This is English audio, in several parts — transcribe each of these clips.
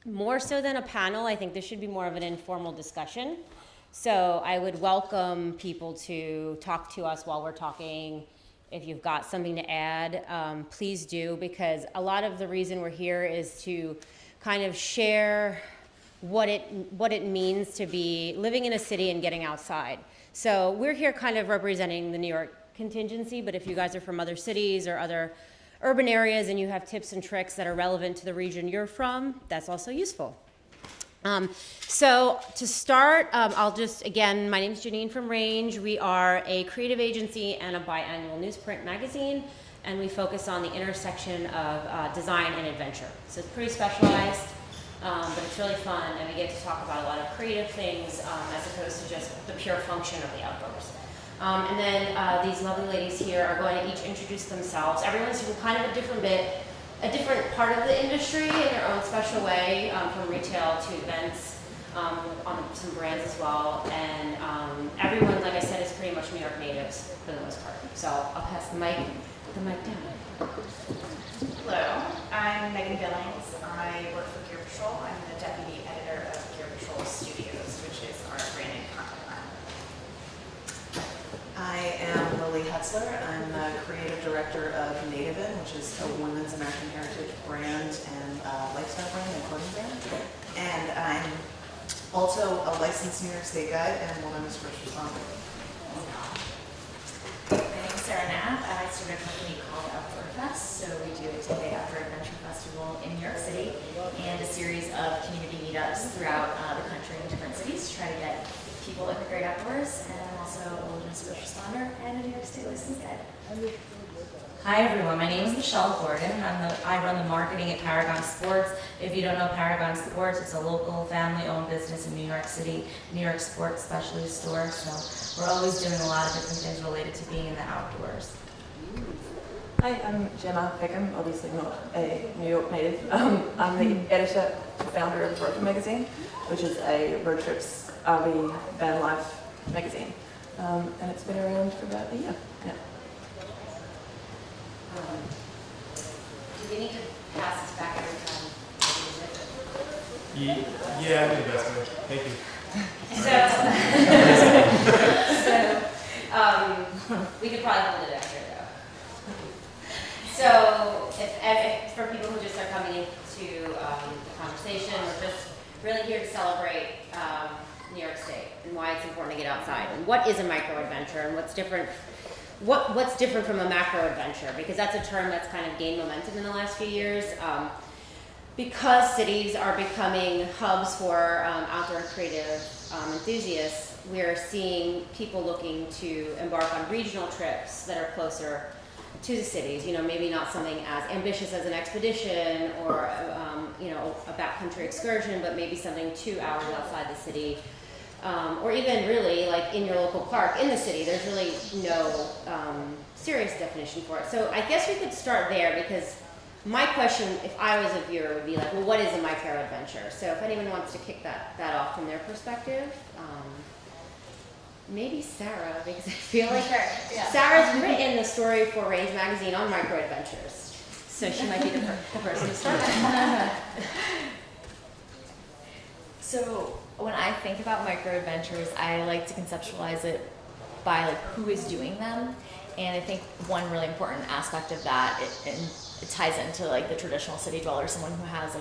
more so than a panel, I think this should be more of an informal discussion. So I would welcome people to talk to us while we're talking. If you've got something to add, please do, because a lot of the reason we're here is to kind of share what it means to be living in a city and getting outside. So we're here kind of representing the New York contingency, but if you guys are from other cities or other urban areas and you have tips and tricks that are relevant to the region you're from, that's also useful. So to start, I'll just, again, my name is Jeanine from Range. We are a creative agency and a biannual newsprint magazine, and we focus on the intersection of design and adventure. So it's pretty specialized, but it's really fun, and we get to talk about a lot of creative things as opposed to just the pure function of the outdoors. And then these lovely ladies here are going to each introduce themselves. Everyone's from kind of a different part of the industry in their own special way, from retail to events, on some brands as well. And everyone, like I said, is pretty much New York natives for the most part. So I'll pass the mic down. Hello, I'm Megan Billings. I work for Gear Patrol. I'm the deputy editor of Gear Patrol Studios, which is our branded content arm. I am Lily Hetzler. I'm the creative director of Nativen, which is a women's American heritage brand and lifestyle brand and clothing brand. And I'm also a licensed New York State guide and wilderness first responder. My name is Knapp. I started a company called Outdoorfest. So we do a 10-day outdoor adventure festival in New York City and a series of community meetups throughout the country in different cities to try to get people in the great outdoors. And I'm also a wilderness first responder and a New York State licensed guide. Hi everyone, my name is Michelle Gordon. I run the marketing at Paragon Sports. If you don't know Paragon Sports, it's a local family-owned business in New York City, New York sports specialty store. So we're always doing a lot of different things related to being in the outdoors. Hi, I'm Gemma Peckham, obviously not a New York native. I'm the editor and founder of Rova magazine, which is a road trips, RV, van life magazine. And it's been around for about a year now. Do we need to pass this back every time? Yeah, I think that's good. Thank you. We could probably hold it after though. So if for people who just are coming into the conversation, we're just really here to celebrate New York State and why it's important to get outside and what is a micro adventure and what's different. What's different from a macro adventure, because that's a term that's kind of gained momentum in the last few years. Because cities are becoming hubs for outdoor creative enthusiasts, we're seeing people looking to embark on regional trips that are closer to the cities. You know, maybe not something as ambitious as an expedition or a backcountry excursion, but maybe something 2 hours outside the city. Or even really like in your local park in the city. There's really no serious definition for it. So I guess we could start there, because my question, if I was a viewer, would be like, well, what is a micro adventure? So if anyone wants to kick that off from their perspective, maybe Sarah, because I feel like Sarah's written the story for Range magazine on micro adventures. So she might be the person to start. So when I think about micro adventures, I like to conceptualize it by like who is doing them. And I think one really important aspect of that, it ties into like the traditional city dweller, someone who has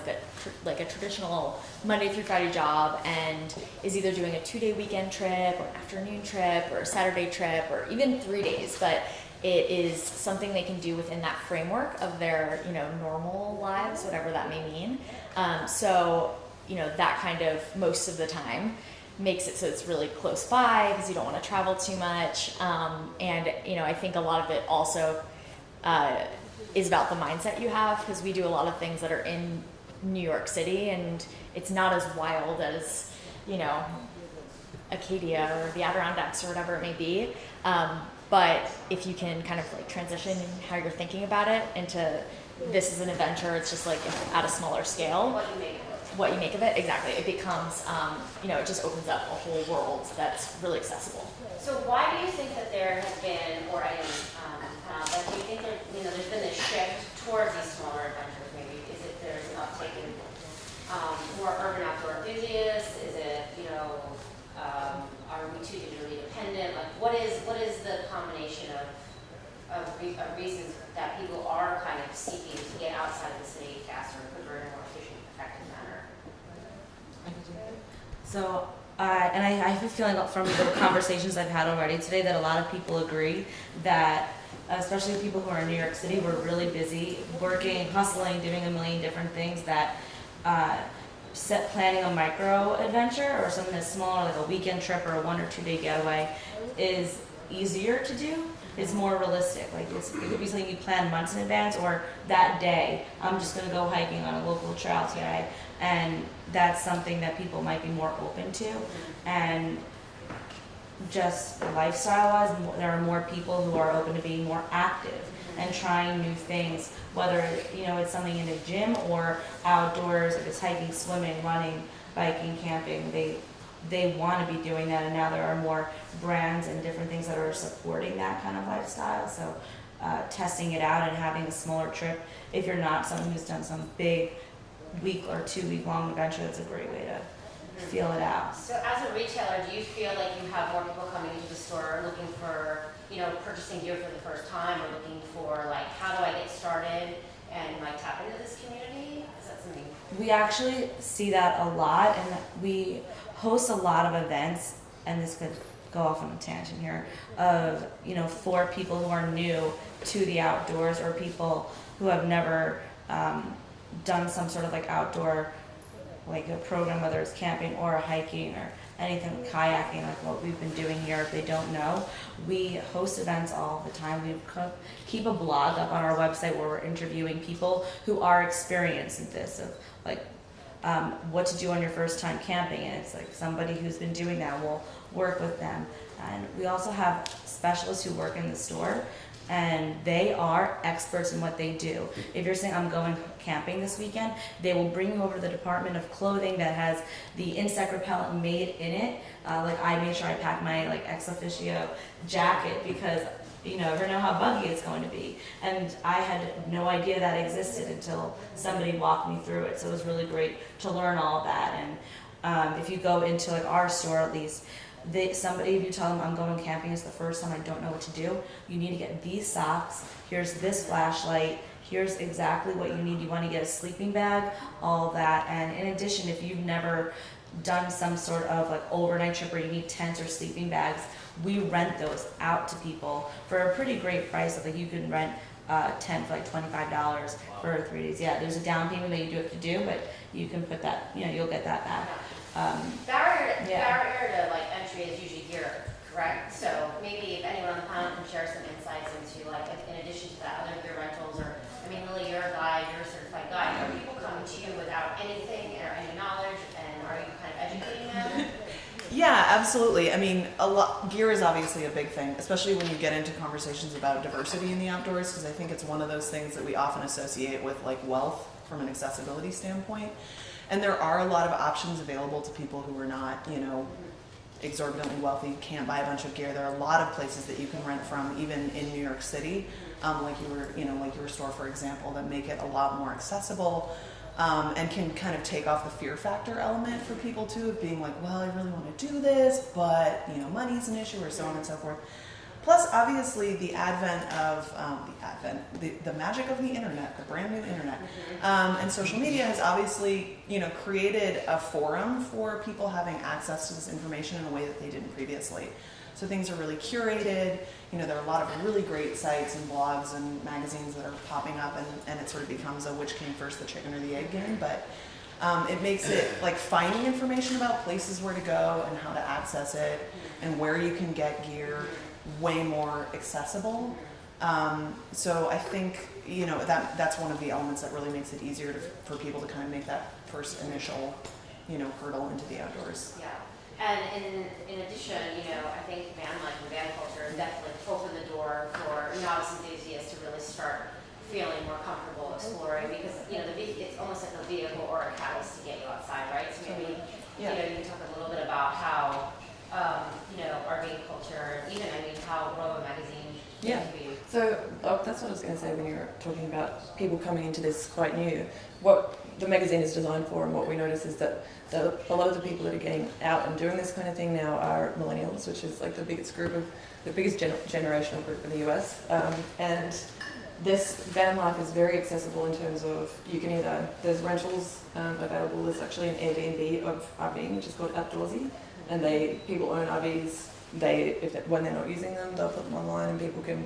like a traditional Monday through Friday job and is either doing a 2-day weekend trip or an afternoon trip or a Saturday trip or even 3 days, but it is something they can do within that framework of their, normal lives, whatever that may mean. So that kind of most of the time makes it so it's really close by because you don't want to travel too much. And I think a lot of it also is about the mindset you have, because we do a lot of things that are in New York City and it's not as wild as, Acadia or the Adirondacks or whatever it may be. But if you can kind of like transition how you're thinking about it into this is an adventure, it's just like at a smaller scale. What you make of it, exactly. It becomes, it just opens up a whole world that's really accessible. So why do you think that there has been, or do you think there's been this shift towards these smaller adventures? Maybe is it there's an uptake in more more urban outdoor enthusiasts? Is it, are we too digitally dependent? Like, what is the combination of reasons that people are kind of seeking to get outside of the city faster, quicker, in a more efficient, effective manner? So, and I have a feeling from the conversations I've had already today that a lot of people agree that, especially people who are in New York City, we're really busy working, hustling, doing a million different things that planning a micro adventure or something that's smaller, like a weekend trip or a 1 or 2 day getaway, is easier to do. It's more realistic. Like it could be something you plan months in advance, or that day I'm just gonna go hiking on a local trail today, and that's something that people might be more open to. And just lifestyle-wise, there are more people who are open to being more active and trying new things, whether it's something in a gym or outdoors, if it's hiking, swimming, running, biking, camping. They want to be doing that, and now there are more brands and different things that are supporting that kind of lifestyle. So testing it out and having a smaller trip, if you're not someone who's done some big week or 2 week long adventure, that's a great way to feel it out. So as a retailer, do you feel like you have more people coming into the store looking for, purchasing gear for the first time, or looking for like, how do I get started and like tap into this community? Is that something? We actually see that a lot, and we host a lot of events, and this could go off on a tangent here, of, for people who are new to the outdoors, or people who have never done some sort of like outdoor, like a program, whether it's camping or hiking or anything, kayaking, like what we've been doing here. If they don't know, we host events all the time. We keep a blog up on our website where we're interviewing people who are experienced in this, of like what to do on your first time camping, and it's like somebody who's been doing that. We'll work with them. And we also have specialists who work in the store, and they are experts in what they do. If you're saying, I'm going camping this weekend, they will bring you over to the department of clothing that has the insect repellent made in it. Like I made sure I packed my like ex officio jacket, because you never know how buggy it's going to be. And I had no idea that existed until somebody walked me through it. So it was really great to learn all of that. And if you go into like our store, at least, if you tell them I'm going camping, it's the first time, I don't know what to do, you need to get these socks, here's this flashlight, here's exactly what you need. You want to get a sleeping bag, all that. And in addition, if you've never done some sort of like overnight trip where you need tents or sleeping bags, we rent those out to people for a pretty great price. Like you can rent a tent for like $25 for 3 days. Yeah, there's a down payment that you do have to do, but you can put that, you'll get that back. Barrier to like entry is usually gear, correct? So maybe if anyone on the panel can share some insights into like, in addition to that, other gear rentals, or Lily, you're a guide, you're a certified guide. Are people coming to you without anything or any knowledge, and are you kind of educating them? Yeah, absolutely. Gear is obviously a big thing, especially when you get into conversations about diversity in the outdoors, because I think it's one of those things that we often associate with like wealth from an accessibility standpoint. And there are a lot of options available to people who are not, exorbitantly wealthy, can't buy a bunch of gear. There are a lot of places that you can rent from, even in New York City, like your store, for example, that make it a lot more accessible. And can kind of take off the fear factor element for people too, of being like, well, I really want to do this, but money's an issue, or so on and so forth. Plus, obviously, the advent of the magic of the internet, the brand new internet, and social media has obviously created a forum for people having access to this information in a way that they didn't previously. So things are really curated. There are a lot of really great sites and blogs and magazines that are popping up, and it sort of becomes a which came first, the chicken or the egg game. But it makes it like finding information about places where to go and how to access it and where you can get gear way more accessible. So I think that's one of the elements that really makes it easier for people to kind of make that first initial hurdle into the outdoors. Yeah. And in addition, I think van life and van culture definitely opened the door for novice enthusiasts to really start feeling more comfortable exploring, because it's almost like a vehicle or a catalyst to get you outside, right? So maybe you can talk a little bit about how RV culture, even how Rova magazine came to be. So that's what I was going to say when you were talking about people coming into this quite new. What the magazine is designed for, and what we notice is that a lot of the people that are getting out and doing this kind of thing now are millennials, which is like the biggest generational group in the US. And this van life is very accessible in terms of you can either, there's rentals available. There's actually an Airbnb of RVing, which is called Outdoorsy, and people own RVs. When they're not using them, they'll put them online, and people can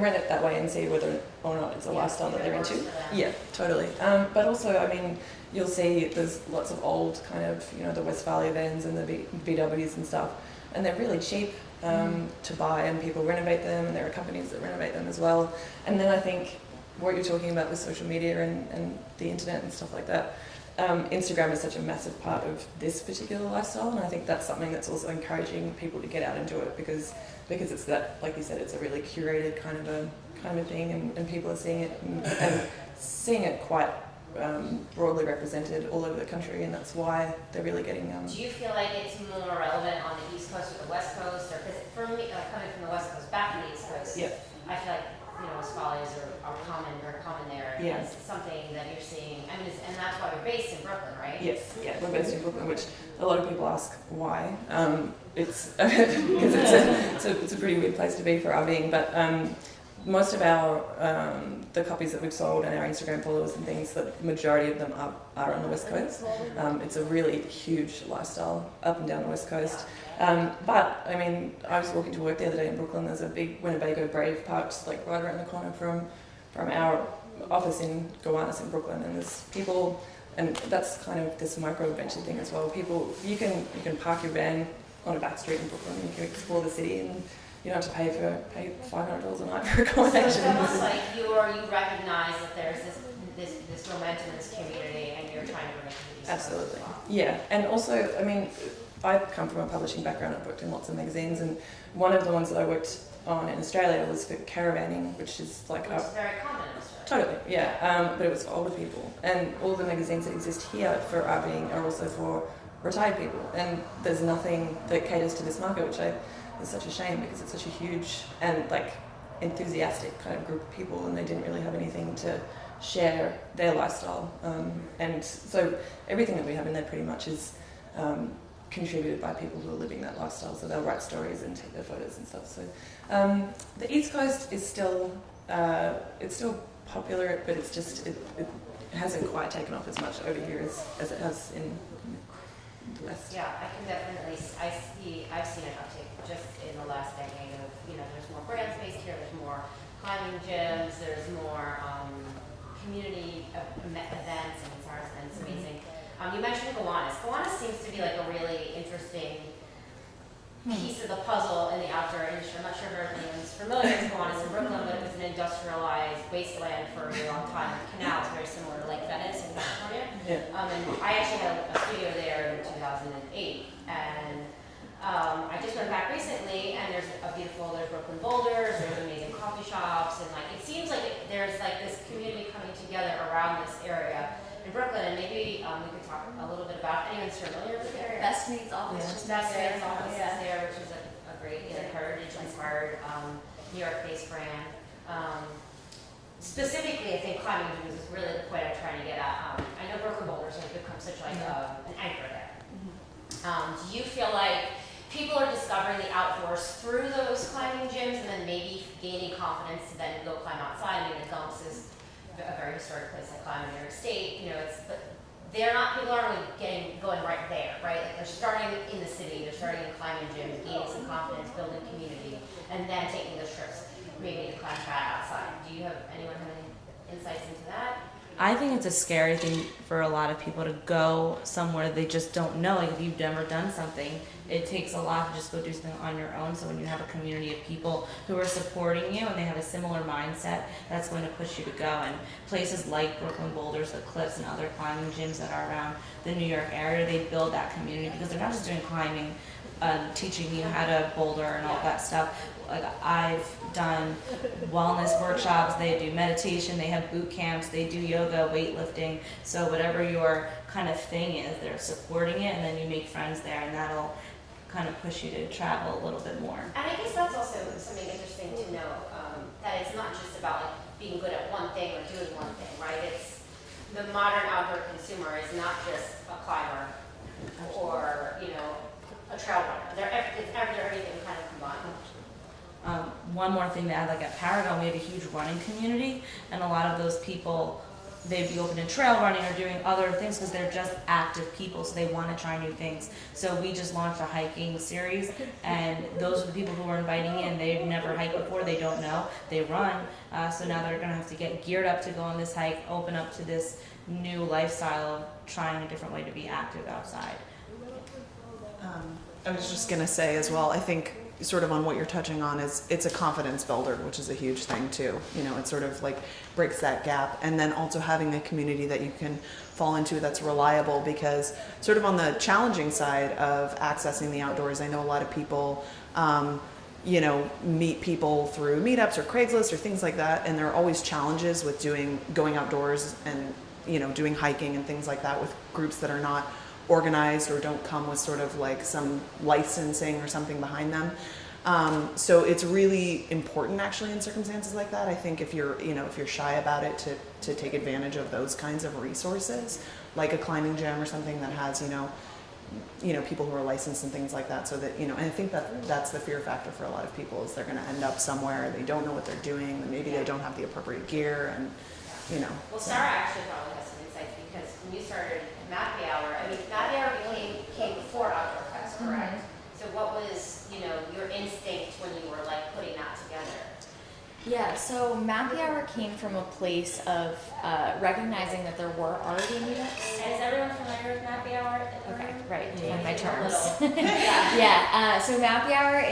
rent it that way and see whether or not it's a lifestyle that they're into. Yeah, totally. But also, I mean, you'll see there's lots of old kind of, the Westphalia vans and the VWs and stuff, and they're really cheap to buy, and people renovate them, and there are companies that renovate them as well. And then I think what you're talking about with social media and the internet and stuff like that, Instagram is such a massive part of this particular lifestyle, and I think that's something that's also encouraging people to get out and do it because it's that, like you said, it's a really curated kind of thing, and people are seeing it and seeing it quite broadly represented all over the country, and that's why they're really getting. Do you feel like it's more relevant on the East Coast or the West Coast, or because for me, coming from the West Coast back to the East Coast, Yeah. I feel like Westphalias are very common there. Yeah. It's something that you're seeing. I mean, and that's why we're based in Brooklyn, right? Yes, yeah, we're based in Brooklyn, which a lot of people ask why. It's because it's a pretty weird place to be for RVing, but most of our the copies that we've sold and our Instagram followers and things, the majority of them are on the West Coast. It's a really huge lifestyle up and down the West Coast. But I mean, I was walking to work the other day in Brooklyn. There's a big Winnebago Brave parked like right around the corner from our office in Gowanus in Brooklyn, and there's people, and that's kind of this micro adventure thing as well. People, you can park your van on a back street in Brooklyn, and you can explore the city, and you don't have to pay $500 a night for accommodation. So it's almost like you recognize that there's this momentum in this community, and you're trying to bring it to the East Coast. Absolutely, yeah. And also, I mean, I come from a publishing background. I've worked in lots of magazines, and one of the ones that I worked on in Australia was for caravanning, which is like Which is very common in Australia. Totally, yeah. But it was for older people, and all the magazines that exist here for RVing are also for retired people. And there's nothing that caters to this market, which is such a shame because it's such a huge and like enthusiastic kind of group of people, and they didn't really have anything to share their lifestyle. And so everything that we have in there pretty much is contributed by people who are living that lifestyle. So they'll write stories and take their photos and stuff. So the East Coast is still it's still popular, but it's just it hasn't quite taken off as much over here as it has in the West. Yeah, I can definitely. I've seen an uptick just in the last decade of there's more brand space here. There's more climbing gyms. There's more community events, and it's amazing. You mentioned Gowanus. Gowanus seems to be like a really interesting piece of the puzzle in the outdoor industry. I'm not sure if anyone's familiar with Gowanus in Brooklyn, but it was an industrialized wasteland for a really long time. The canal is very similar to Lake Venice in California. Yeah. And I actually had a studio there in 2008, and I just went back recently, and there's Brooklyn Boulders, there's amazing coffee shops, and it seems like there's this community coming together around this area in Brooklyn, and maybe we could talk a little bit about anyone's familiar with the area. Best Meets office, just Best Meets office is there, which is a great heritage-inspired New York-based brand. Specifically, I think climbing gyms is really the point I'm trying to get at. I know Brooklyn Boulders has become such an anchor there. Do you feel like people are discovering the outdoors through those climbing gyms, and then maybe gaining confidence to then go climb outside? I mean, the Dumps is a very historic place I climb in New York State. But people aren't really going right there, right? Like they're starting in the city, they're starting in climbing gyms, gaining some confidence, building community, and then taking those trips maybe to climb track outside. Do you have anyone have any insights into that? I think it's a scary thing for a lot of people to go somewhere they just don't know. Like if you've never done something, it takes a lot to just go do something on your own. So when you have a community of people who are supporting you and they have a similar mindset, that's going to push you to go. And places like Brooklyn Boulders, the Cliffs, and other climbing gyms that are around the New York area, they build that community because they're not just doing climbing, teaching you how to boulder and all that stuff. Like I've done wellness workshops, they do meditation, they have boot camps, they do yoga, weightlifting. So whatever your kind of thing is, they're supporting it, and then you make friends there, and that'll kind of push you to travel a little bit more. And I guess that's also something interesting to know, that it's not just about being good at one thing or doing one thing, right? the modern outdoor consumer is not just a climber or, you know, a trail runner. It's everything kind of combined. One more thing to add, like at Paragon, we have a huge running community, and a lot of those people, they'd be open to trail running or doing other things because they're just active people, so they want to try new things. So we just launched a hiking series, and those are the people who are inviting in. They've never hiked before, they don't know, they run, so now they're going to have to get geared up to go on this hike, open up to this new lifestyle of trying a different way to be active outside. I was just gonna say as well, I think sort of on what you're touching on is it's a confidence builder, which is a huge thing too. You know, it sort of like breaks that gap. And then also having a community that you can fall into that's reliable, because sort of on the challenging side of accessing the outdoors, I know a lot of people, you know, meet people through meetups or Craigslist or things like that. And there are always challenges with going outdoors and, you know, doing hiking and things like that with groups that are not organized or don't come with sort of like some licensing or something behind them. So it's really important actually in circumstances like that. I think if you're shy about it, to take advantage of those kinds of resources, like a climbing gym or something that has, you know, people who are licensed and things like that, so that, you know, and I think that that's the fear factor for a lot of people, is they're going to end up somewhere, they don't know what they're doing, and maybe they don't have the appropriate gear, and, you know. Well, Sarah actually probably has some insights, because when you started Mappy Hour, I mean, Mappy Hour came before Outdoorfest, correct? So what was, you know, your instinct when you were like putting that together? Yeah, so Mappy Hour came from a place of recognizing that there were already meetups. And is everyone familiar with Mappy Hour? Okay, right, define my A terms. little. So Mappy Hour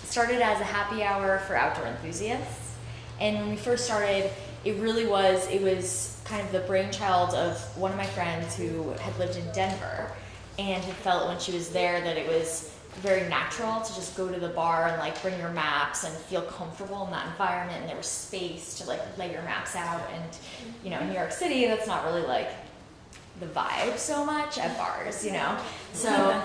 started as a happy hour for outdoor enthusiasts. And when we first started, it was kind of the brainchild of one of my friends who had lived in Denver and had felt when she was there that it was very natural to just go to the bar and like bring your maps and feel comfortable in that environment, and there was space to like lay your maps out. And you know, in New York City, that's not really like the vibe so much at bars, you know. So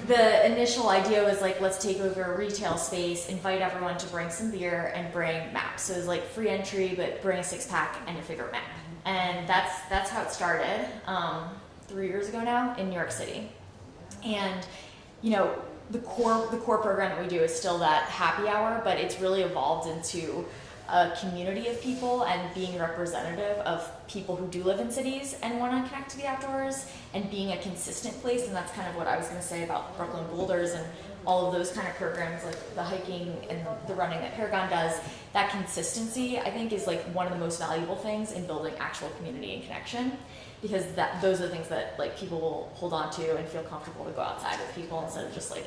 the initial idea was like, let's take over a retail space, invite everyone to bring some beer and bring maps. So it was like free entry, but bring a 6-pack and your favorite map. And that's how it started 3 years ago now in New York City. And you know, the core program that we do is still that happy hour, but it's really evolved into a community of people and being representative of people who do live in cities and want to connect to the outdoors, and being a consistent place. And that's kind of what I was going to say about Brooklyn Boulders and all of those kind of programs, like the hiking and the running that Paragon does. That consistency, I think, is like one of the most valuable things in building actual community and connection, because those are the things that like people will hold on to and feel comfortable to go outside with people instead of just like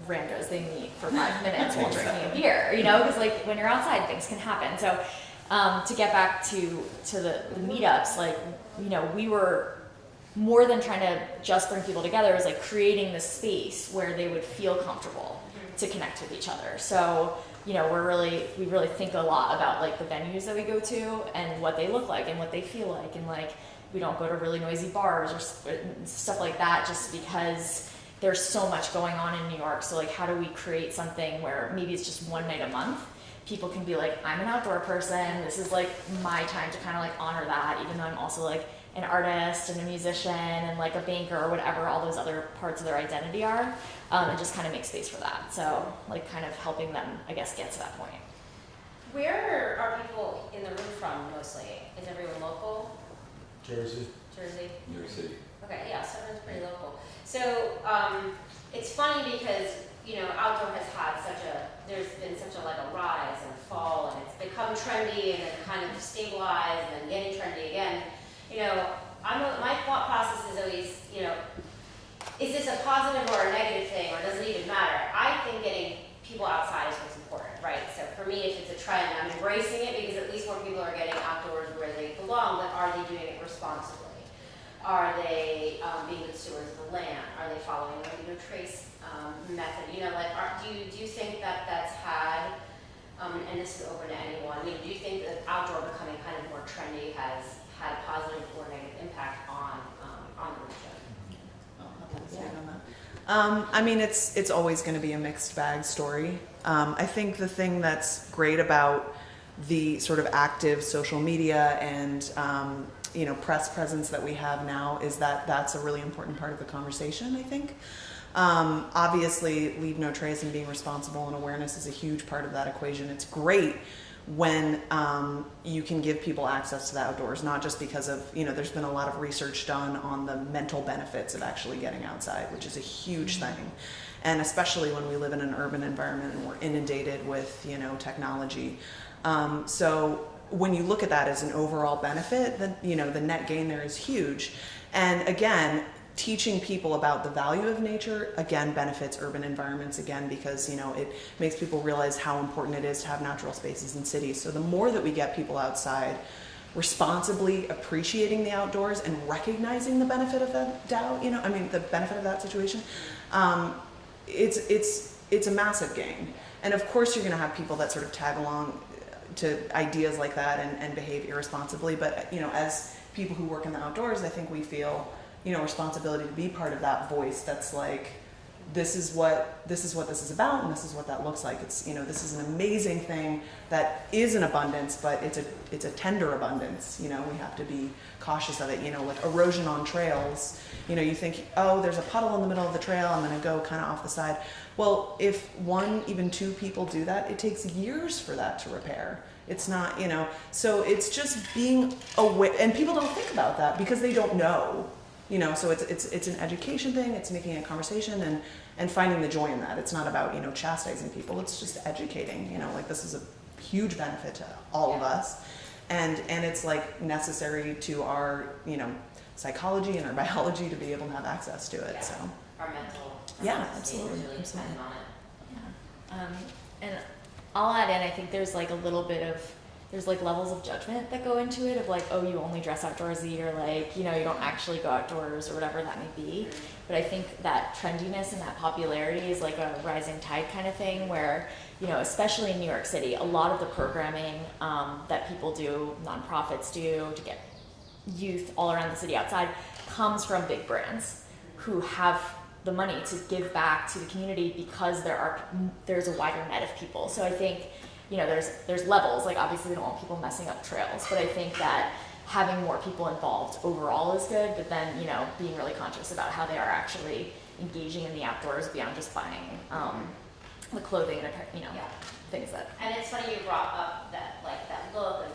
randos they meet for 5 minutes while drinking a beer, you know, because like when you're outside things can happen. So to get back to the meetups, like, you know, we were more than trying to just bring people together, it was like creating the space where they would feel comfortable to connect with each other. So, you know, we really think a lot about like the venues that we go to and what they look like and what they feel like, and like we don't go to really noisy bars or stuff like that, just because there's so much going on in New York. So like, how do we create something where maybe it's just one night a month, people can be like, I'm an outdoor person, this is like my time to kind of like honor that, even though I'm also like an artist and a musician and like a banker or whatever all those other parts of their identity are, and just kind of make space for that. So like kind of helping them, I guess, get to that point. Where are people in the room from mostly? Is everyone local? Jersey. New York City. Okay, yeah, so everyone's pretty local. So it's funny because, you know, outdoor has had there's been such a rise and a fall, and it's become trendy and then kind of stabilized and then getting trendy again. You know, my thought process is always, you know, is this a positive or a negative thing, or does it even matter? I think getting people outside is what's important, right? So for me, if it's a trend, I'm embracing it because at least more people are getting outdoors where they belong, but are they doing it responsibly? Are they being good stewards of the land? Are they following the, you know, trace method? You know, like, do you think that that's had, and this is open to anyone, you know, do you think that outdoor becoming kind of more trendy has had a positive or negative impact on the region? I mean, it's always going to be a mixed bag story. I think the thing that's great about the sort of active social media and press presence that we have now is that's a really important part of the conversation, I think. Obviously, leave no trace and being responsible and awareness is a huge part of that equation. It's great when you can give people access to the outdoors, not just because of, there's been a lot of research done on the mental benefits of actually getting outside, which is a huge thing. And especially when we live in an urban environment and we're inundated with, technology. So when you look at that as an overall benefit, then, the net gain there is huge. And again, teaching people about the value of nature, again, benefits urban environments, again, because, it makes people realize how important it is to have natural spaces in cities. So the more that we get people outside, responsibly appreciating the outdoors and recognizing the benefit of that the benefit of that situation, it's a massive gain. And of course you're gonna have people that sort of tag along to ideas like that and behave irresponsibly, but, as people who work in the outdoors, I think we feel responsibility to be part of that voice that's like, this is what this is about, and this is what that looks like. It's, this is an amazing thing that is an abundance, but it's a tender abundance. We have to be cautious of it. Like erosion on trails, you think, oh, there's a puddle in the middle of the trail, I'm gonna go kind of off the side. Well, if one, even two people do that, it takes years for that to repair. It's not, so it's just being aware, and people don't think about that because they don't know. So it's an education thing. It's making a conversation and finding the joy in that. It's not about, chastising people. It's just educating, like this is a huge benefit to all of us. And it's like necessary to our, psychology and our biology to be able to have access to it. Yeah. So Our mental. Absolutely. Really dependent on it. And I'll add in, I think there's like a little bit of, there's like levels of judgment that go into it of like, oh, you only dress outdoorsy, or like, you don't actually go outdoors, or whatever that may be. But I think that trendiness and that popularity is like a rising tide kind of thing where, especially in New York City, a lot of the programming that people do, nonprofits do to get youth all around the city outside comes from big brands who have the money to give back to the community because there's a wider net of people. So I think, there's levels, like obviously we don't want people messing up trails, but I think that having more people involved overall is good, but then, being really conscious about how they are actually engaging in the outdoors beyond just buying the clothing and, things that. And it's funny you brought up that look and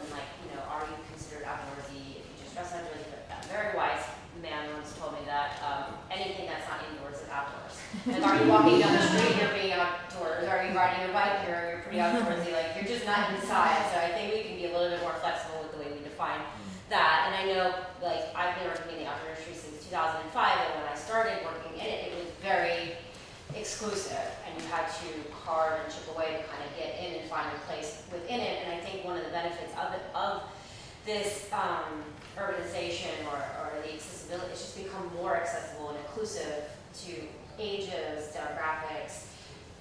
are you considered outdoorsy if you just dress outdoorsy? But a very wise man once told me that anything that's not indoors is outdoors. Like, are you walking down the street, you're being outdoors? Are you riding your bike, you're pretty outdoorsy? Like, you're just not inside. So I think we can be a little bit more flexible with the way we define that. And I know, I've been working in the outdoor industry since 2005, and when I started working in it, it was very exclusive, and you had to carve and chip away to kind of get in and find a place within it. And I think one of the benefits of this urbanization or the accessibility, it's just become more accessible and inclusive to ages, demographics,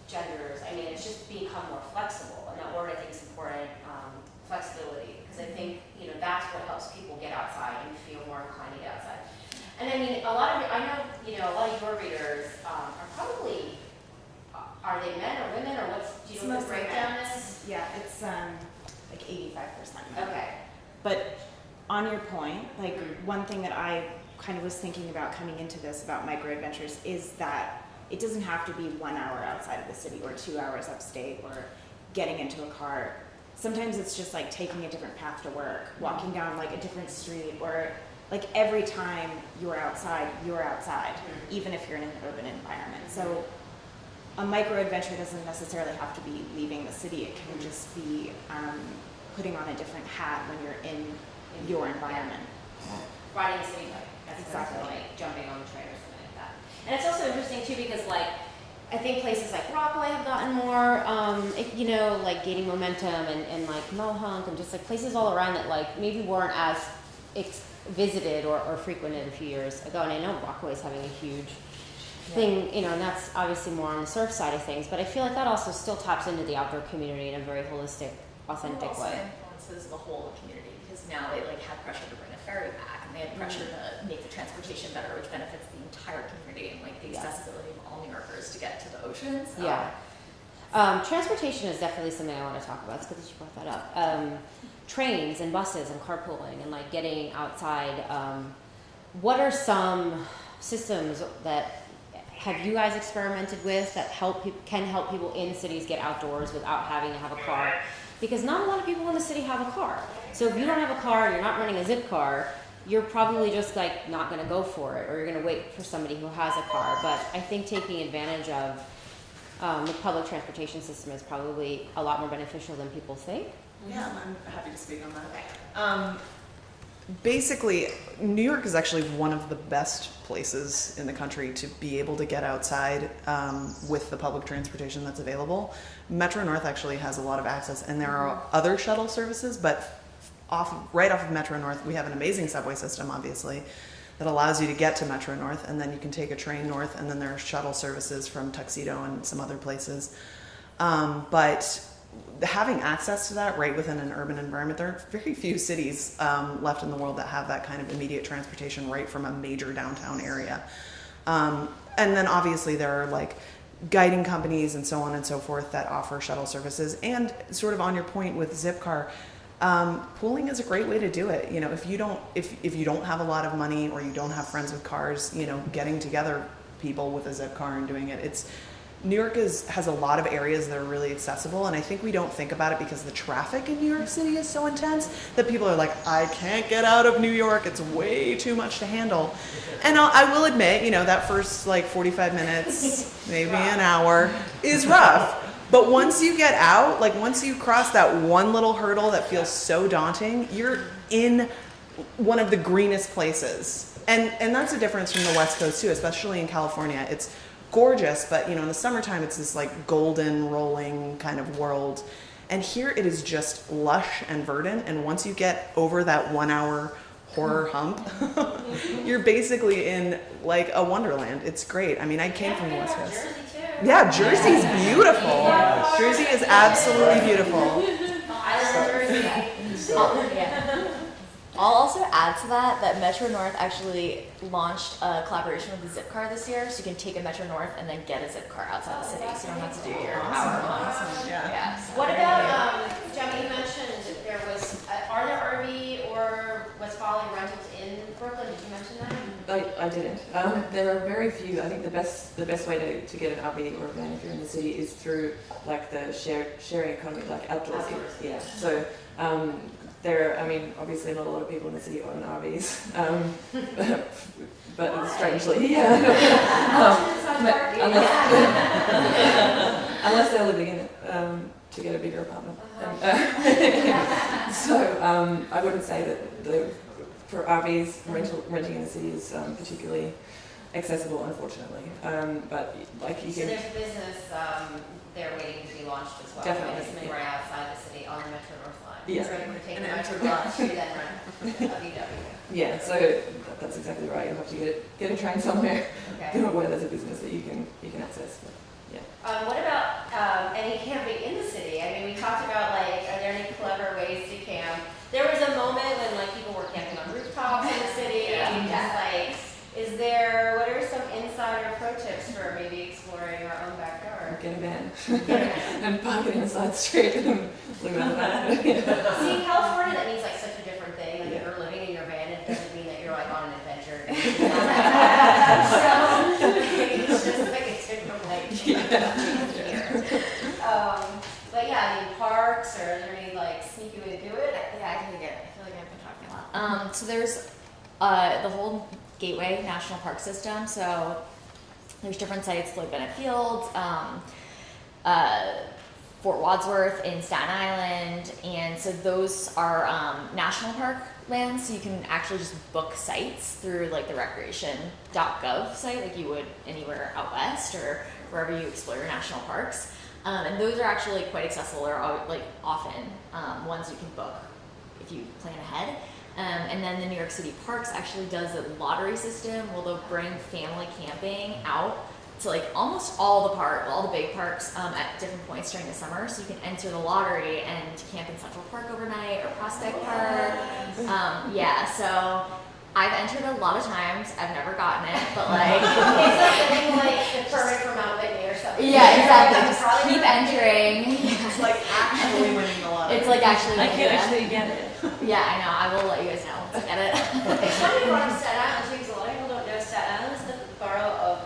genders. I mean, it's just become more flexible, and that word I think is important, flexibility, because I think, that's what helps people get outside and feel more inclined to get outside. And I mean, a lot of your readers are probably, are they men or women, or do you know what the breakdown is? Yeah, it's like 85%. Okay. But on your point, one thing that I kind of was thinking about coming into this about micro adventures is that it doesn't have to be 1 hour outside of the city or 2 hours upstate or getting into a car. Sometimes it's just like taking a different path to work, walking down a different street, or every time you're outside, even if you're in an urban environment. So a micro adventure doesn't necessarily have to be leaving the city. It can just be putting on a different hat when you're in your environment. Riding a city bike. That's Exactly. Jumping on the train or something like that. And it's also interesting too because I think places like Rockaway have gotten more, gaining momentum and Mohonk and just places all around that maybe weren't as visited or frequented a few years ago. And I know Rockaway is having a huge thing, and that's obviously more on the surf side of things. But I feel like that also still taps into the outdoor community in a very holistic, authentic also way. Influences the whole community because now they have pressure to bring a ferry back, and they have pressure to make the transportation better, which benefits the entire community and the accessibility of all New Yorkers to get to the oceans. Transportation is definitely something I want to talk about. It's good that you brought that up. Trains and buses and carpooling and like getting outside. What are some systems that have you guys experimented with that can help people in cities get outdoors without having to have a car? Because not a lot of people in the city have a car. So if you don't have a car and you're not running a zip car, you're probably just like not going to go for it, or you're going to wait for somebody who has a car. But I think taking advantage of the public transportation system is probably a lot more beneficial than people think. Yeah, I'm happy to speak on that. Basically, New York is actually one of the best places in the country to be able to get outside with the public transportation that's available. Metro North actually has a lot of access, and there are other shuttle services, but right off of Metro North, we have an amazing subway system, obviously, that allows you to get to Metro North, and then you can take a train north, and then there are shuttle services from Tuxedo and some other places. But having access to that right within an urban environment, there are very few cities left in the world that have that kind of immediate transportation right from a major downtown area. And then obviously there are like guiding companies and so on and so forth that offer shuttle services. And sort of on your point with Zipcar, pooling is a great way to do it. You know, if you don't have a lot of money or you don't have friends with cars, you know, getting together people with a Zipcar and doing it, New York has a lot of areas that are really accessible, and I think we don't think about it because the traffic in New York City is so intense that people are like, I can't get out of New York, it's way too much to handle. And I will admit, you know, that first like 45 minutes, maybe an hour, is rough. But once you get out, like once you cross that one little hurdle that feels so daunting, you're in one of the greenest places. And that's a difference from the West Coast too, especially in California. It's gorgeous, but you know, in the summertime it's this like golden rolling kind of world, and here it is just lush and verdant, and once you get over that 1 hour horror hump, you're basically in like a wonderland. It's great. I mean, I came from the West Coast. Jersey too. Yeah, Jersey's beautiful. Jersey is absolutely beautiful. I love Jersey. I'll also add to that Metro North actually launched a collaboration with the Zipcar this year, so you can take a Metro North and then get a Zipcar outside the city, so you don't have to do your hour long. Yeah. What about, Gemma, you mentioned there was, are there RV or West Folly rentals in Brooklyn? Did you mention that? I didn't. There are very few. I think the best way to get an RV or a van if you're in the city is through like the sharing economy, like outdoorsy. Yeah. So I mean, obviously not a lot of people in the city own RVs, but strangely, yeah. Unless they're living in it to get a bigger apartment. So I wouldn't say that for RVs, renting in the city is particularly accessible, unfortunately. But like you So can. there's a business they're waiting to be launched as well. Definitely. It's right outside the city on the Metro North line. Yeah. So you would take And the enter Metro North, you then rent a VW. Yeah, so that's exactly right. You'll have to get a train somewhere Okay. where there's a business that you can access. But, yeah. What about any camping in the city? I mean, we talked about like, are there any clever ways to camp? There was a moment when like people were camping on rooftops in the city, and just like, what are some insider pro tips for maybe exploring our own backyard? Get a van and park it in a side street and live out of that. See, in California, that means like such a different thing. Like you're living in your van, it doesn't mean that you're like on an adventure. So it's just like a different like here. But yeah, I mean, parks, or is there any like sneaky way to do it? Yeah, I feel like I've been talking a lot. So there's the whole Gateway National Park System. So there's different sites like Bennett Field, Fort Wadsworth in Staten Island, and so those are national park lands. So you can actually just book sites through like the recreation.gov site, like you would anywhere out west or wherever you explore your national parks. And those are actually quite accessible. They're like often ones you can book if you plan ahead. And then the New York City Parks actually does a lottery system where they'll bring family camping out to like almost all the big parks at different points during the summer. So you can enter the lottery and camp in Central Park overnight or Prospect Park. So I've entered a lot of times. I've never gotten it, but like It's like getting like the permit for Mount Whitney or something. Yeah, exactly. Just keep entering. It's like actually winning the lottery. It's like actually. I can actually get it. Yeah, I know. I will let you guys know once I get it. It's funny you brought up Staten Island too, because a lot of people don't know Staten Island is the borough of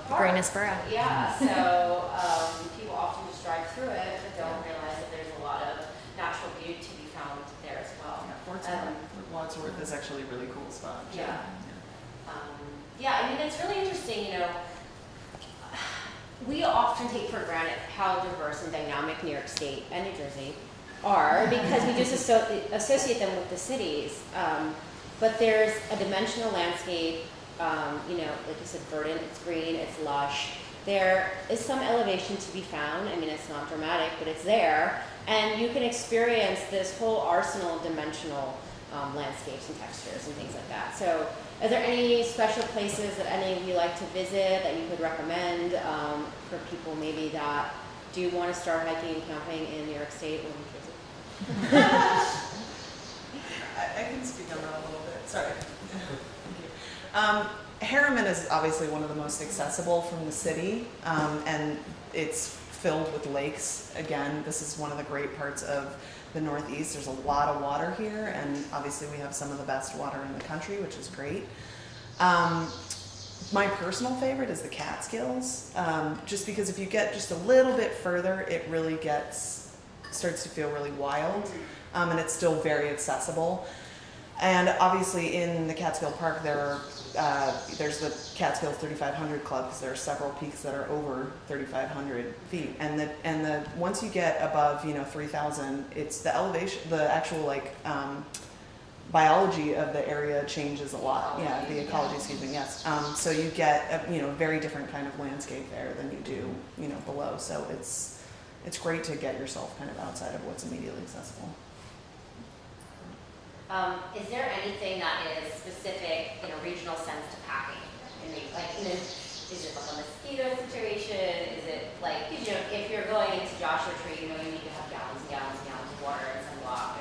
Park. Greenest borough. Yeah, so people often just drive through it, but don't realize that there's a lot of natural beauty to be found there as well. Fort Wadsworth is actually a really cool spot. Yeah. Yeah, I mean, it's really interesting, you know, we often take for granted how diverse and dynamic New York State and New Jersey are because we just associate them with the cities. But there's a dimensional landscape, you know, like you said, verdant, it's green, it's lush. There is some elevation to be found. I mean, it's not dramatic, but it's there. And you can experience this whole arsenal of dimensional landscapes and textures and things like that. So are there any special places that any of you like to visit that you could recommend for people maybe that do want to start hiking and camping in New York State or New Jersey? I can speak on that a little bit. Sorry. Thank you. Harriman is obviously one of the most accessible from the city, and it's filled with lakes. Again, this is one of the great parts of the Northeast. There's a lot of water here, and obviously we have some of the best water in the country, which is great. My personal favorite is the Catskills, just because if you get just a little bit further, it really starts to feel really wild, and it's still very accessible. And obviously in the Catskill Park there's the Catskill 3500 Club, because there are several peaks that are over 3,500 feet. And once you get above 3,000, it's the elevation, the actual biology of the area changes a lot. Yeah, the ecology, excuse me. Yes. So you get a very different kind of landscape there than you do below. So it's great to get yourself kind of outside of what's immediately accessible. Is there anything that is specific in a regional sense to packing? I mean, is it like a mosquito situation? Is it like, if you're going into Joshua Tree, you need to have gallons and gallons and gallons of water and sunblock.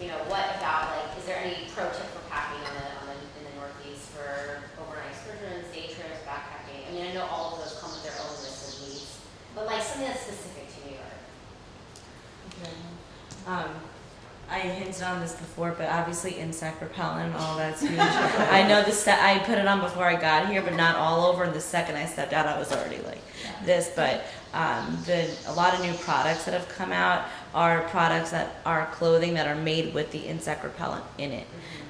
And what about is there any pro tip for packing in the Northeast for overnight excursions, day trips, backpacking? I mean, I know all of those come with their own list of needs, but something that's specific to New York. Okay. I hinted on this before, but obviously insect repellent and all that's huge. I know I put it on before I got here, but not all over. And the second I stepped out, I was already like this. But a lot of new products that have come out are products that are clothing that are made with the insect repellent in it,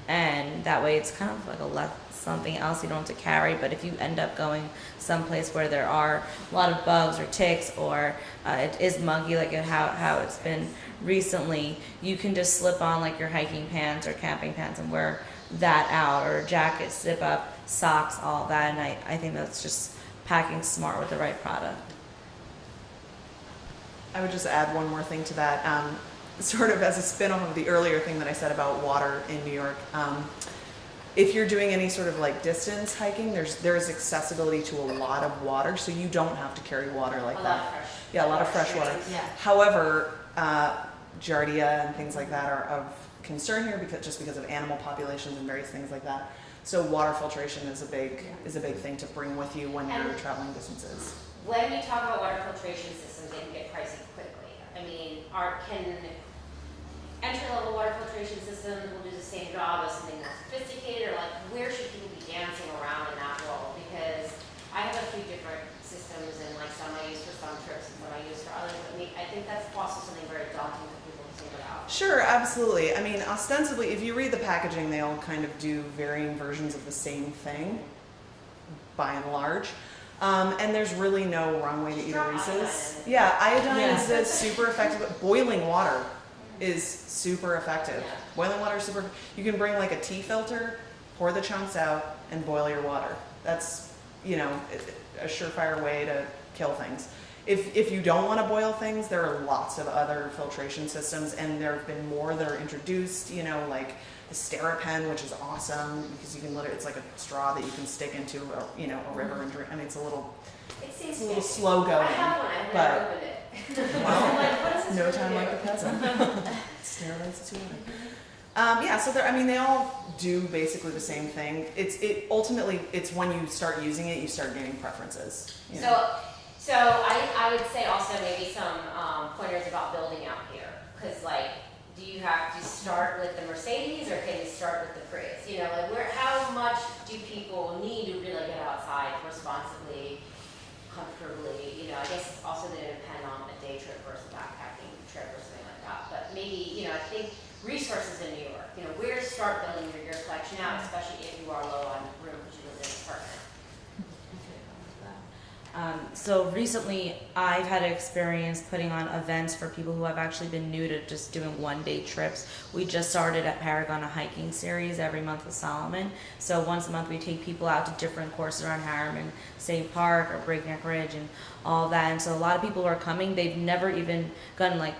and that way it's kind of like something else you don't have to carry. But if you end up going someplace where there are a lot of bugs or ticks, or it is muggy like how it's been recently, you can just slip on your hiking pants or camping pants and wear that out, or a jacket, zip up, socks, all that. And I think that's just packing smart with the right product. I would just add one more thing to that, sort of as a spin-off of the earlier thing that I said about water in New York. If you're doing any sort of distance hiking, there's accessibility to a lot of water, so you don't have to carry water like that. A lot of fresh water. Yeah. However, giardia and things like that are of concern here because of animal populations and various things like that. So water filtration is a big thing to bring with you when you're traveling distances. When you talk about water filtration systems, they can get pricey quickly. I mean, can entry-level water filtration systems will do the same job as something more sophisticated, or where should people be dancing around in that world? Because I have a few different systems, and some I use for some trips and some I use for others. But I think that's also something very daunting for people to think about. Sure, absolutely. I mean, ostensibly, if you read the packaging, they all kind of do varying versions of the same thing, by and large. And there's really no wrong way to eat Reese's. Yeah, iodine is super effective. But boiling water is super effective. Yeah. Boiling water is super. You can bring a tea filter, pour the chunks out, and boil your water. That's a surefire way to kill things. If you don't want to boil things, there are lots of other filtration systems, and there have been more that are introduced. Like the Sterapen, which is awesome because you can it's like a straw that you can stick into a river and drink. I mean, it's a little slow going. I have one. I've never opened it. What is this No really time do? like the present. Steroids too. So they all do basically the same thing. Ultimately it's when you start using it, you start gaining preferences. So I would say also maybe some pointers about building out here, because like, do you have to start with the Mercedes or can you start with the Prius? You know, like how much do people need to really get outside responsibly, comfortably? You know, I guess it's also going to depend on a day trip versus a backpacking trip or something like that. But maybe, you know, I think resources in New York, you know, where to start building your gear collection out, especially if you are low on room because you live in an apartment. So recently, I've had experience putting on events for people who have actually been new to just doing one-day trips. We just started at Paragon a hiking series every month with Solomon. So once a month, we take people out to different courses around Harriman, State Park, or Breakneck Ridge, and all that. And so a lot of people who are coming, they've never even gone like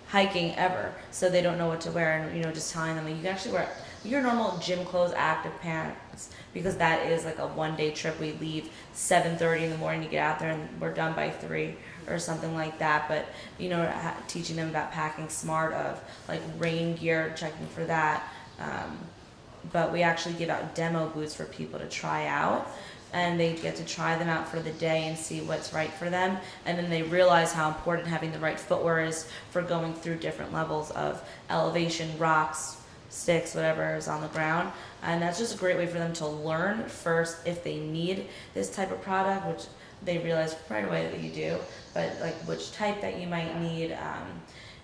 hiking ever, so they don't know what to wear. And just telling them, like, you can actually wear your normal gym clothes, active pants, because that is like a one-day trip. We leave 7:30 in the morning to get out there, and we're done by 3 or something like that. But teaching them about packing smart, of like rain gear, checking for that. But we actually give out demo boots for people to try out, and they get to try them out for the day and see what's right for them. And then they realize how important having the right footwear is for going through different levels of elevation, rocks, sticks, whatever is on the ground. And that's just a great way for them to learn first if they need this type of product, which they realize right away that you do, but like which type that you might need.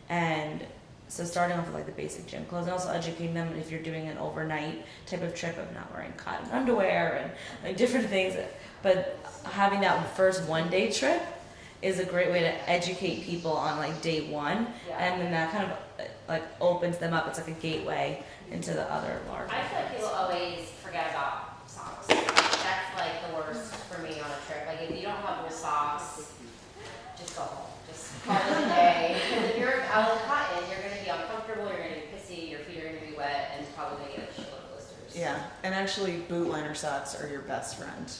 And so starting off with like the basic gym clothes, and also educating them if you're doing an overnight type of trip of not wearing cotton underwear and like different things. But having that first one-day trip is a great way to educate people on like day one, and then that kind of like opens them up. It's like a gateway into the other large. I feel like people always forget about socks. That's like the worst for me on a trip. Like if you don't have your socks, just go home. Just call it a day. Because if you're out of cotton, you're going to be uncomfortable, you're going to be pissy, your feet are going to be wet, and probably going to get a shitload of blisters. Yeah, and actually boot liner socks are your best friend.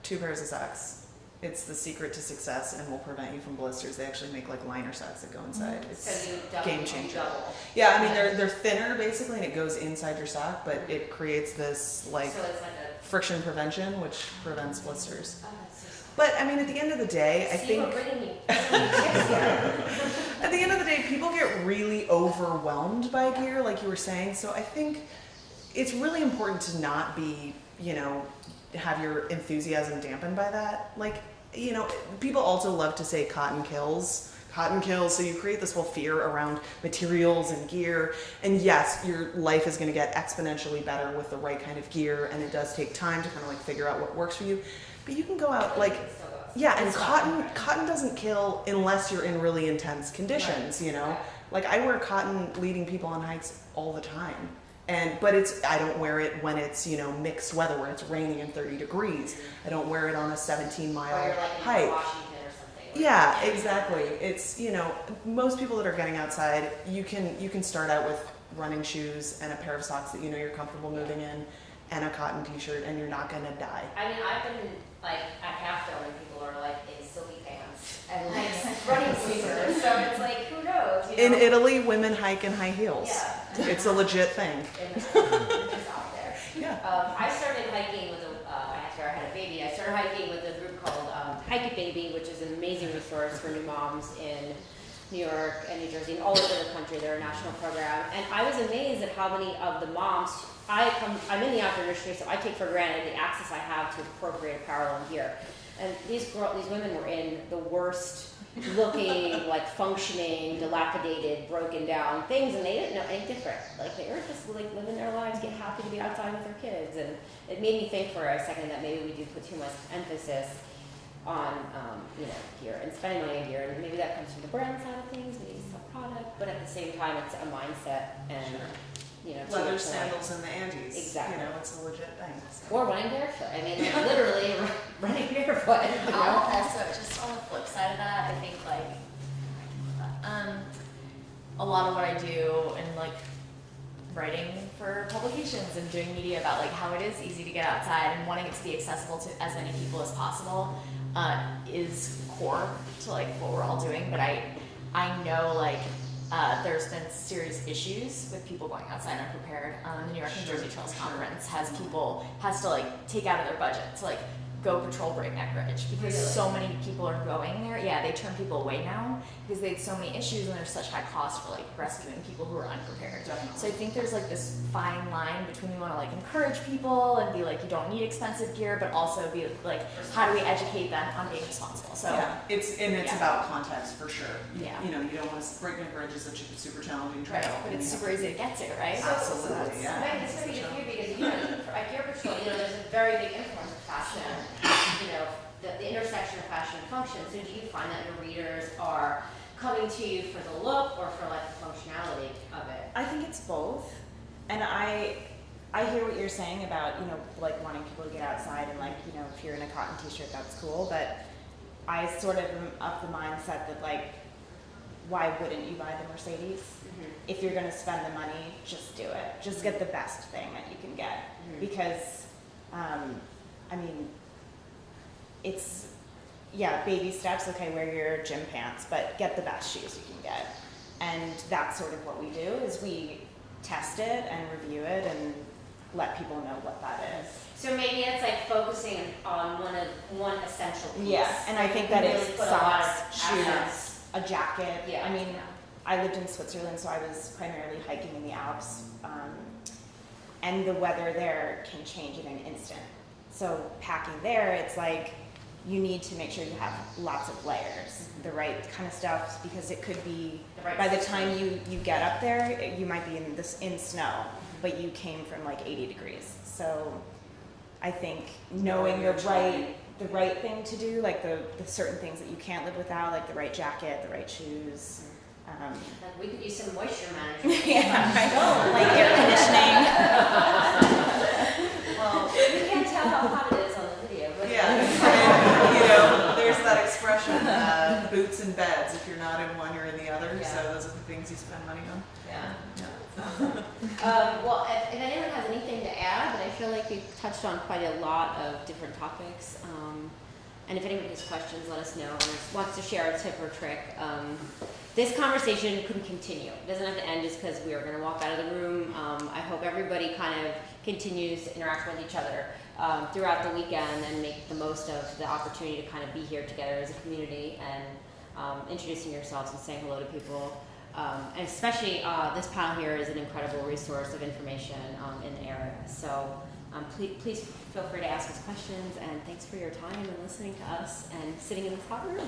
2 pairs of socks. It's the secret to success and will prevent you from blisters. They actually make like liner socks that go inside. It's game changer. Yeah, I mean they're thinner basically, and it goes inside your sock, but it creates this like, so it's like a friction prevention, which prevents blisters. oh, that's so smart. But I mean, at the end of the day, I See, think we're bringing you so many tips here. at the end of the day, people get really overwhelmed by gear, like you were saying. So I think it's really important to not be, have your enthusiasm dampened by that. Like, people also love to say cotton kills. Cotton kills, so you create this whole fear around materials and gear. And yes, your life is going to get exponentially better with the right kind of gear, and it does take time to kind of like figure out what works for you. But you can go out like, yeah, and cotton doesn't kill unless you're in really intense conditions, Like I wear cotton leading people on hikes all the time. But I don't wear it when it's, mixed weather where it's raining and 30 degrees. I don't wear it on a 17-mile Or you're like in hike. Washington or something. Yeah, exactly. It's, most people that are getting outside, you can start out with running shoes and a pair of socks that you're comfortable moving in, and a cotton t-shirt, and you're not gonna die. I mean, I've been like at half when people are like in silky pants and like running sneakers. So it's like, who knows? In Italy, women hike in high heels. Yeah. It's a legit thing. It's out there. Yeah. I started hiking with after I had a baby. I started hiking with a group called Hike It Baby, which is an amazing resource for new moms in New York and New Jersey and all over the country. They're a national program, and I was amazed at how many of the moms. I'm in the outdoor industry, so I take for granted the access I have to appropriate apparel and gear. And these women were in the worst looking, like functioning, dilapidated, broken down things, and they didn't know any different. Like they were just like living their lives, get happy to be outside with their kids. And it made me think for a second that maybe we do put too much emphasis on gear and spending money on gear, and maybe that comes from the brand side of things, maybe it's a product, but at the same time it's a mindset and Leather sandals in the Andes. Exactly. It's a legit thing. or running barefoot. I mean, like, literally running barefoot. Also, just on the flip side of that, I think a lot of what I do and like writing for publications and doing media about like how it is easy to get outside and wanting it to be accessible to as many people as possible is core to like what we're all doing. But I know like there's been serious issues with people going outside unprepared. The New York and Jersey Trails Conference has to like take out of their budget to like go patrol Breakneck Ridge because so many people are going there. Yeah, they turn people away now because they had so many issues and there's such high cost for like rescuing people who are unprepared. Definitely. So I think there's like this fine line between we want to like encourage people and be like you don't need expensive gear, but also be like how do we educate them on being responsible? So yeah, it's yeah. about context for sure. Yeah. You know, you don't want to Breakneck Ridge is a super challenging trail. right, but it's super easy to get to, right? Absolutely, yeah. Right, it's going to be different because, you know, for Gear Patrol, you know, there's a very big influence of fashion, you know, the intersection of fashion and function. So do you find that your readers are coming to you for the look or for like the functionality of it? I think it's both, and I hear what you're saying about, you know, like wanting people to get outside and like, you know, if you're in a cotton t-shirt, that's cool, but I sort of am of the mindset that like, why wouldn't you buy the Mercedes? If you're gonna spend the money, just do it. Just get the best thing that you can get. Because, I mean, it's, yeah, baby steps, okay, wear your gym pants, but get the best shoes you can get. And that's sort of what we do, is we test it and review it and let people know what that is. So maybe it's like focusing on one essential piece. Yeah, and I think that really is put a lot of socks, shoes, assets. a jacket. Yeah. I mean, I lived in Switzerland, so I was primarily hiking in the Alps, and the weather there can change in an instant. So packing there, it's like you need to make sure you have lots of layers, the right kind of stuff, because it could be by the time you get up there, you might be in snow, but you came from like 80 degrees. So I think knowing the right thing to do, like the certain things that you can't live without, like the right jacket, the right shoes. Like we could use some moisture management. Yeah, right. Like air conditioning. Well, you can't tell how hot it is on the video, but Yeah, and, you know, there's that expression, boots and beds. If you're not in one, you're in the other. Yeah. So those are the things you spend money on. Yeah. Well, if anyone has anything to add, but I feel like we've touched on quite a lot of different topics. And if anyone has questions, let us know. Or wants to share a tip or trick. This conversation can continue. It doesn't have to end just because we are going to walk out of the room. I hope everybody kind of continues to interact with each other throughout the weekend and make the most of the opportunity to kind of be here together as a community and introducing yourselves and saying hello to people. And especially this panel here is an incredible resource of information in the area. So please feel free to ask us questions, and thanks for your time and listening to us and sitting in this hot room.